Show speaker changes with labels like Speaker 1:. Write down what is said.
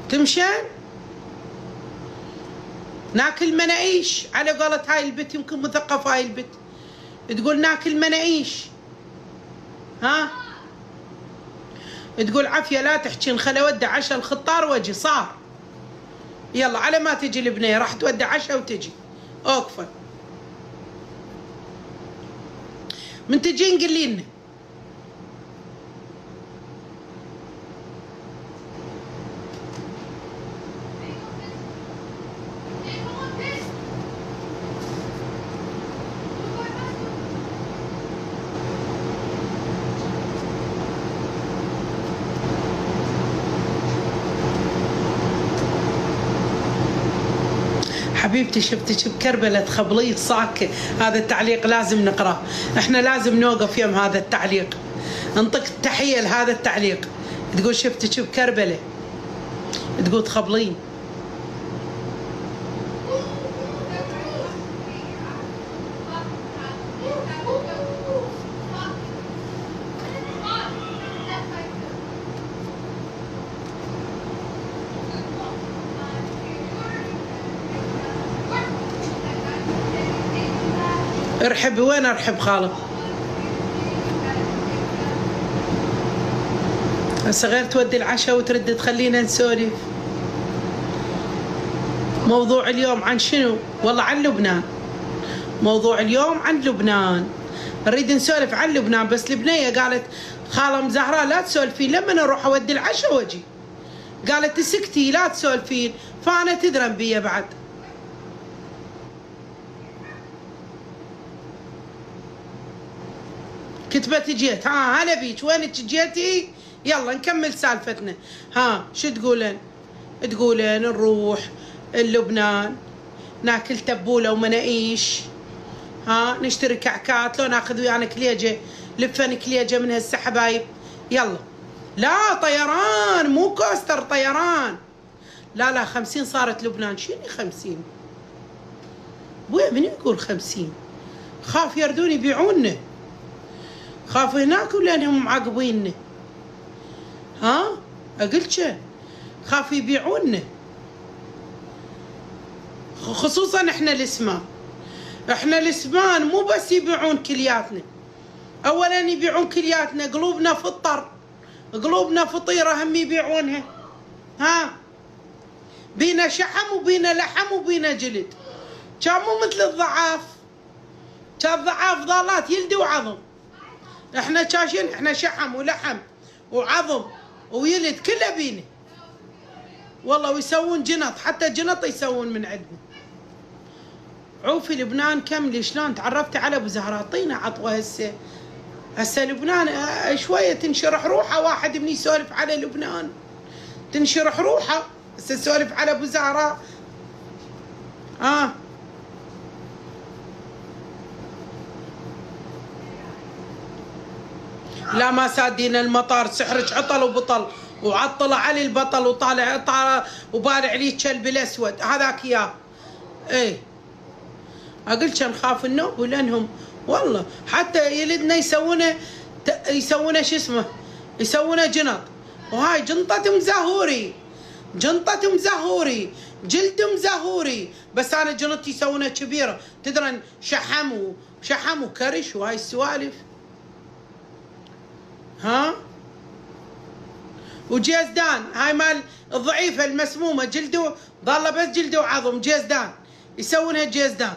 Speaker 1: تمشين ناكل مناقيش على قولة هاي البت، يمكن مثقفة هاي البت تقول ناكل مناقيش. ها تقول عافية لا تحكين، خلي اودع عشاء الخطار واجي صار. يلا على ما تجي البنية راح تودع عشاء وتجي. اوقفه من تجين قولي لنا. حبيبتي شفتك بكربلة خبليط صاكة. هذا التعليق لازم نقراه، احنا لازم نوقف يم هذا التعليق، ننطق التحية لهذا التعليق. تقول شفتك بكربلة، تقول تخبلين. ارحبي. وين ارحب خالد؟ هسه غير تودي العشاء وترد تخلينا نسولف. موضوع اليوم عن شنو؟ والله عن لبنان. موضوع اليوم عن لبنان، نريد نسولف عن لبنان. بس البنية قالت خالة ام زهراء لا تسولفين لما اروح اودي العشاء واجي. قالت تسكتي لا تسولفين، فانا تدرن بيا بعد. كتبت جيت. ها هلا بيك، وينك جيتي؟ يلا نكمل سالفتنا. ها شو تقولن؟ تقولن نروح لبنان ناكل تبوله ومناقيش، ها نشتري كعكات، لو ناخذ ويانا كليجه، لفن كليجه من هسه حبايب. يلا لا طيران مو كوستر، طيران. لا 50 صارت لبنان. شنو 50 بويا؟ من يقول 50؟ خاف يردون يبيعونا، خافوا هناك ولانهم معاقبيننا. ها اقلتش خافوا يبيعونا، خصوصا احنا الاسمان. احنا الاسمان مو بس يبيعون كلياتنا، اولا يبيعون كلياتنا، قلوبنا فطر، قلوبنا فطيره هم يبيعونها. ها بينا شحم وبينا لحم وبينا جلد. كان مو مثل الضعاف، كان ضعاف ضالات يلدي وعظم. احنا كاشين، احنا شحم ولحم وعظم ويلد كله بينا والله. ويسوون جنط، حتى جنط يسوون من عندنا. عوفي لبنان كملي شلون تعرفتي على ابو زهراء. اعطينا عطوه هسه لبنان شويه تنشرح روحه. واحد من يسولف على لبنان تنشرح روحه. هسه سولف على ابو زهراء. لا ما سادين المطار، سحرك عطل وبطل، وعطل علي البطل وطالع وبارع عليه كلب الاسود هذاك اياه. ايه اقول كان خاف النوب لانهم والله حتى يلدنا يسوونه شو اسمه، يسوونه جنط. وهاي جنطة مزهوري، جنطة مزهوري، جلد مزهوري. بس انا جنطتي يسوونها كبيره، تدرن شحم وكرش وهاي السوالف. ها وجيزدان هاي مال الضعيفه المسمومه، جلده ظل بس جلده وعظم. جيزدان يسوونها جيزدان.